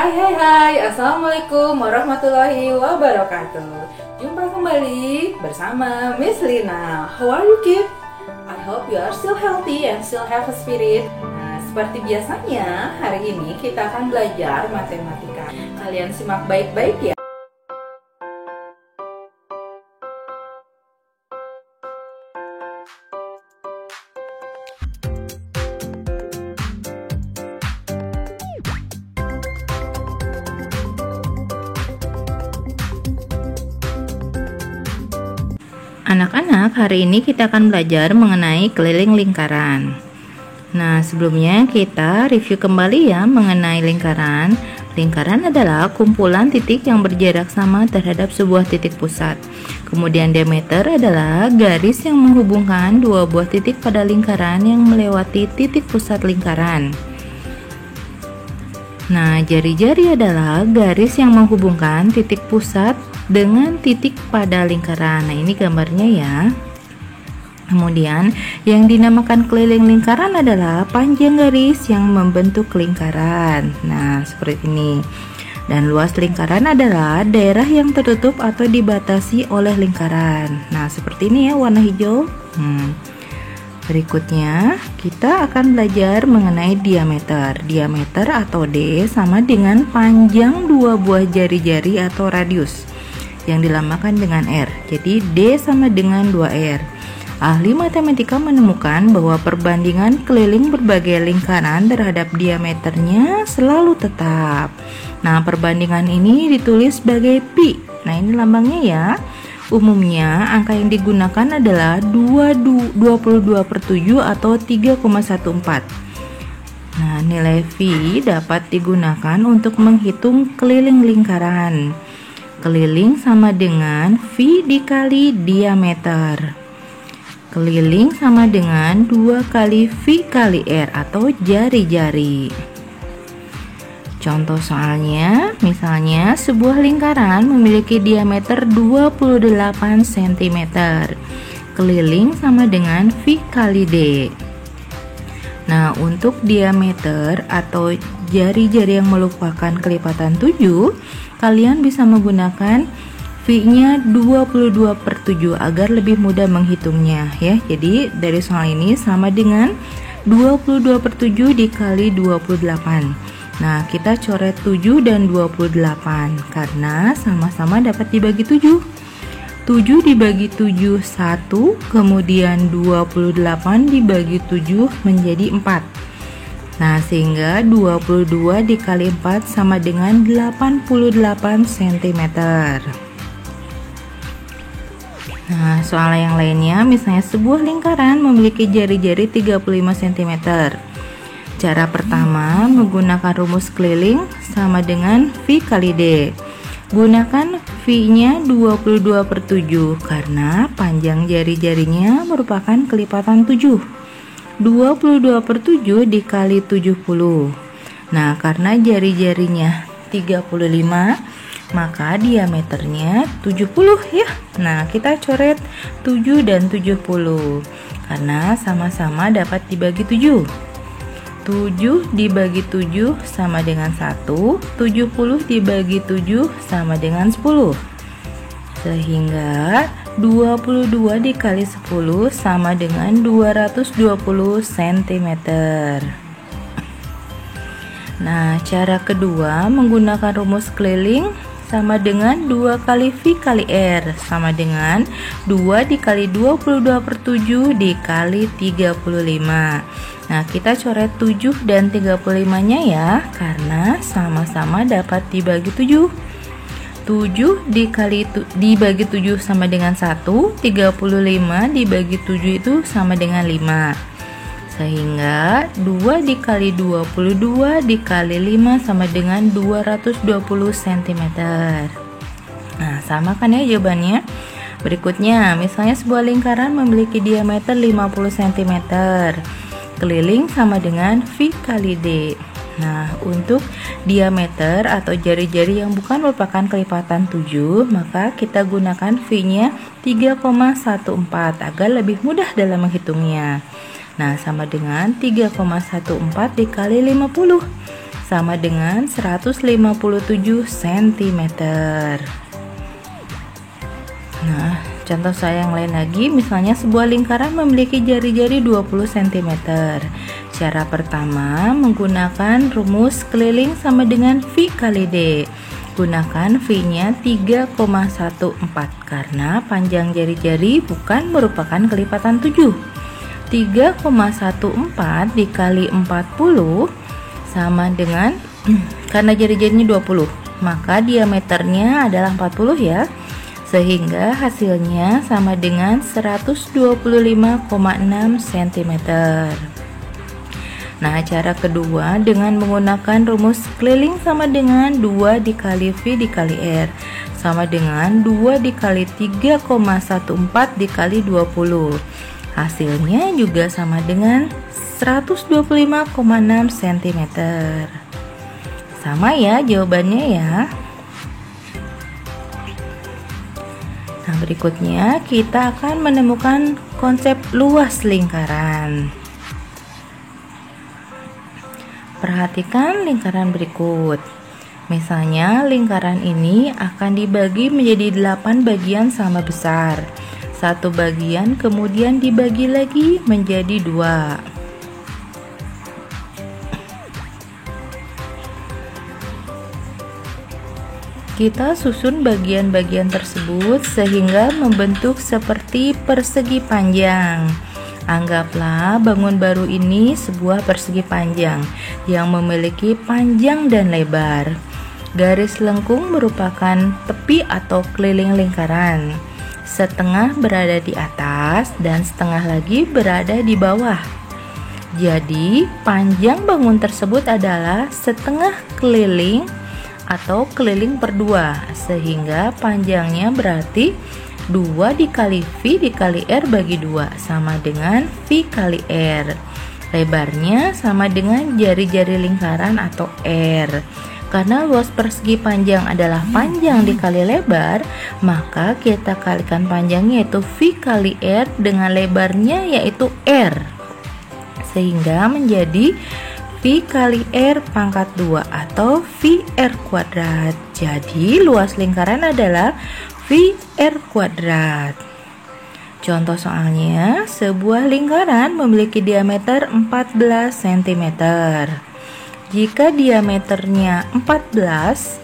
Hai, Assalamualaikum warahmatullahi wabarakatuh. Jumpa kembali bersama Miss Lina. How are you, kid? I hope you are still healthy and still have a spirit. Nah, seperti biasanya, hari ini kita akan belajar matematika. Kalian simak baik-baik ya. Anak-anak, hari ini kita akan belajar mengenai keliling lingkaran. Nah, sebelumnya kita review kembali ya mengenai lingkaran. Lingkaran adalah kumpulan titik yang berjarak sama terhadap sebuah titik pusat. Kemudian diameter adalah garis yang menghubungkan dua buah titik pada lingkaran yang melewati titik pusat lingkaran. Nah, jari-jari adalah garis yang menghubungkan titik pusat dengan titik pada lingkaran. Nah, ini gambarnya ya. Kemudian yang dinamakan keliling lingkaran adalah panjang garis yang membentuk lingkaran. Nah, seperti ini. Dan luas lingkaran adalah daerah yang tertutup atau dibatasi oleh lingkaran. Nah, seperti ini ya, warna hijau. Berikutnya kita akan belajar mengenai diameter. Diameter atau D sama dengan panjang dua buah jari-jari atau radius yang dilambangkan dengan R. Jadi D sama dengan 2R. Ahli matematika menemukan bahwa perbandingan keliling berbagai lingkaran terhadap diameternya selalu tetap. Nah, perbandingan ini ditulis sebagai pi. Nah, ini lambangnya ya. Umumnya angka yang digunakan adalah 22/7 atau 3,14. Nah, nilai phi dapat digunakan untuk menghitung keliling lingkaran. Keliling sama dengan phi dikali diameter. Keliling sama dengan 2 kali phi kali R atau jari-jari. Contoh soalnya, misalnya sebuah lingkaran memiliki diameter 28 cm. Keliling sama dengan phi kali D. Nah, untuk diameter atau jari-jari yang merupakan kelipatan 7, kalian bisa menggunakan phi-nya 22/7 agar lebih mudah menghitungnya ya. Jadi dari soal ini sama dengan 22/7 dikali 28. Nah, kita coret 7 dan 28 karena sama-sama dapat dibagi 7. 7 dibagi 7 1, kemudian 28 dibagi 7 menjadi 4. Nah, sehingga 22 dikali 4 sama dengan 88 cm. Nah, soal yang lainnya, misalnya sebuah lingkaran memiliki jari-jari 35 cm. Cara pertama, menggunakan rumus keliling sama dengan phi kali D. Gunakan phi-nya 22/7 karena panjang jari-jarinya merupakan kelipatan 7. 22/7 dikali 70. Nah, karena jari-jarinya 35, maka diameternya 70 ya. Nah, kita coret 7 dan 70 karena sama-sama dapat dibagi 7. 7 dibagi 7 sama dengan 1, 70 dibagi 7 sama dengan 10. Sehingga 22 dikali 10 sama dengan 220 cm. Nah, cara kedua menggunakan rumus keliling sama dengan 2 kali phi kali R sama dengan 2 dikali 22/7 dikali 35. Nah, kita coret 7 dan 35-nya ya, karena sama-sama dapat dibagi 7. 7 dibagi 7 sama dengan 1, 35 dibagi 7 itu sama dengan 5. Sehingga 2 dikali 22 dikali 5 sama dengan 220 cm. Nah, sama kan ya jawabannya? Berikutnya, misalnya sebuah lingkaran memiliki diameter 50 cm. Keliling sama dengan phi kali D. Nah, untuk diameter atau jari-jari yang bukan merupakan kelipatan 7, maka kita gunakan phi-nya 3,14 agar lebih mudah dalam menghitungnya. Nah, sama dengan 3,14 dikali 50. sama dengan 157 cm. Nah, contoh saya yang lain lagi, misalnya sebuah lingkaran memiliki jari-jari 20 cm. Cara pertama menggunakan rumus keliling sama dengan V kali D. Gunakan V-nya 3,14 karena panjang jari-jari bukan merupakan kelipatan 7. 3,14 dikali 40 sama dengan karena jari-jarinya 20, maka diameternya adalah 40 ya. Sehingga hasilnya sama dengan 125,6 cm. Nah, cara kedua dengan menggunakan rumus keliling sama dengan 2 dikali V dikali R sama dengan 2 dikali 3,14 dikali 20. Hasilnya juga sama dengan 125,6 cm. Sama ya jawabannya ya. Nah, berikutnya kita akan menemukan konsep luas lingkaran. Perhatikan lingkaran berikut. Misalnya lingkaran ini akan dibagi menjadi 8 bagian sama besar. Satu bagian kemudian dibagi lagi menjadi 2. Kita susun bagian-bagian tersebut sehingga membentuk seperti persegi panjang. Anggaplah bangun baru ini sebuah persegi panjang yang memiliki panjang dan lebar. Garis lengkung merupakan tepi atau keliling lingkaran. Setengah berada di atas dan setengah lagi berada di bawah. Jadi, panjang bangun tersebut adalah setengah keliling atau keliling per 2, sehingga panjangnya berarti 2 dikali V dikali R bagi 2 sama dengan V kali R. Lebarnya sama dengan jari-jari lingkaran atau R. Karena luas persegi panjang adalah panjang dikali lebar, maka kita kalikan panjangnya yaitu V kali R dengan lebarnya yaitu R, sehingga menjadi V kali R pangkat 2 atau VR kuadrat. Jadi luas lingkaran adalah VR kuadrat. Contoh soalnya, sebuah lingkaran memiliki diameter 14 cm. Jika diameternya 14,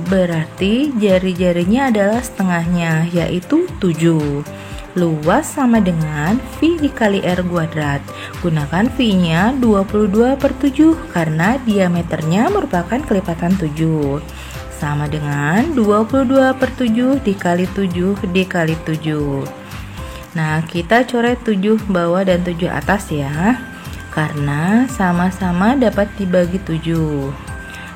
berarti jari-jarinya adalah setengahnya, yaitu 7. Luas sama dengan V dikali R kuadrat. Gunakan V-nya 22/7 karena diameternya merupakan kelipatan 7. Sama dengan 22/7 dikali 7 dikali 7. Nah, kita coret 7 bawah dan 7 atas ya, karena sama-sama dapat dibagi 7.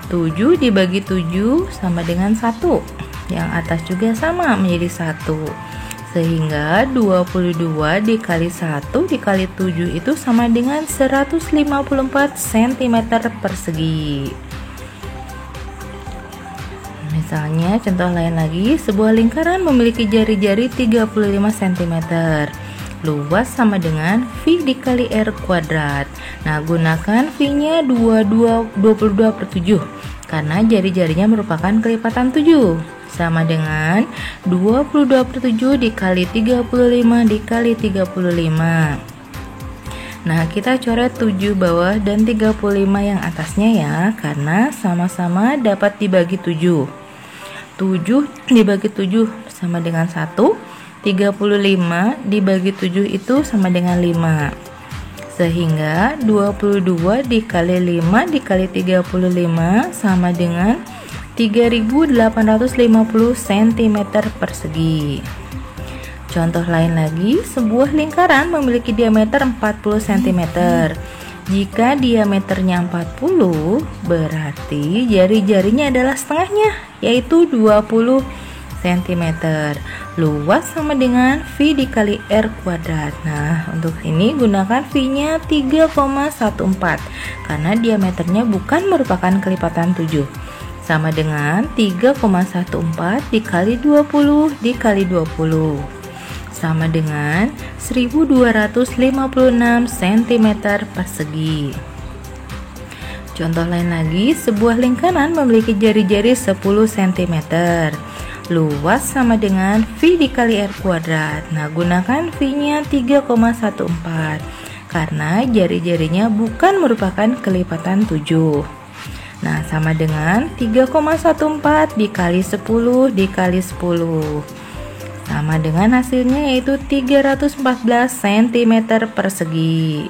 7 dibagi 7 sama dengan 1. Yang atas juga sama menjadi 1. Sehingga 22 dikali 1 dikali 7 itu sama dengan 154 cm persegi. Misalnya contoh lain lagi, sebuah lingkaran memiliki jari-jari 35 cm. Luas sama dengan V dikali R kuadrat. Nah, gunakan V-nya 22/7 karena jari-jarinya merupakan kelipatan 7. Sama dengan 22/7 dikali 35 dikali 35. Nah, kita coret 7 bawah dan 35 yang atasnya ya, karena sama-sama dapat dibagi 7. 7 dibagi 7 sama dengan 1. 35 dibagi 7 itu sama dengan 5. Sehingga 22 dikali 5 dikali 35 sama dengan 3850 cm persegi. Contoh lain lagi, sebuah lingkaran memiliki diameter 40 cm. Jika diameternya 40, berarti jari-jarinya adalah setengahnya, yaitu 20 cm. Luas sama dengan V dikali R kuadrat. Nah, untuk ini gunakan V-nya 3,14 karena diameternya bukan merupakan kelipatan 7. Sama dengan 3,14 dikali 20 dikali 20. Sama dengan 1256 cm persegi. Contoh lain lagi, sebuah lingkaran memiliki jari-jari 10 cm. Luas sama dengan V dikali R kuadrat. Nah, gunakan V-nya 3,14 karena jari-jarinya bukan merupakan kelipatan 7. Nah, sama dengan 3,14 dikali 10 dikali 10. Sama dengan hasilnya yaitu 314 cm persegi.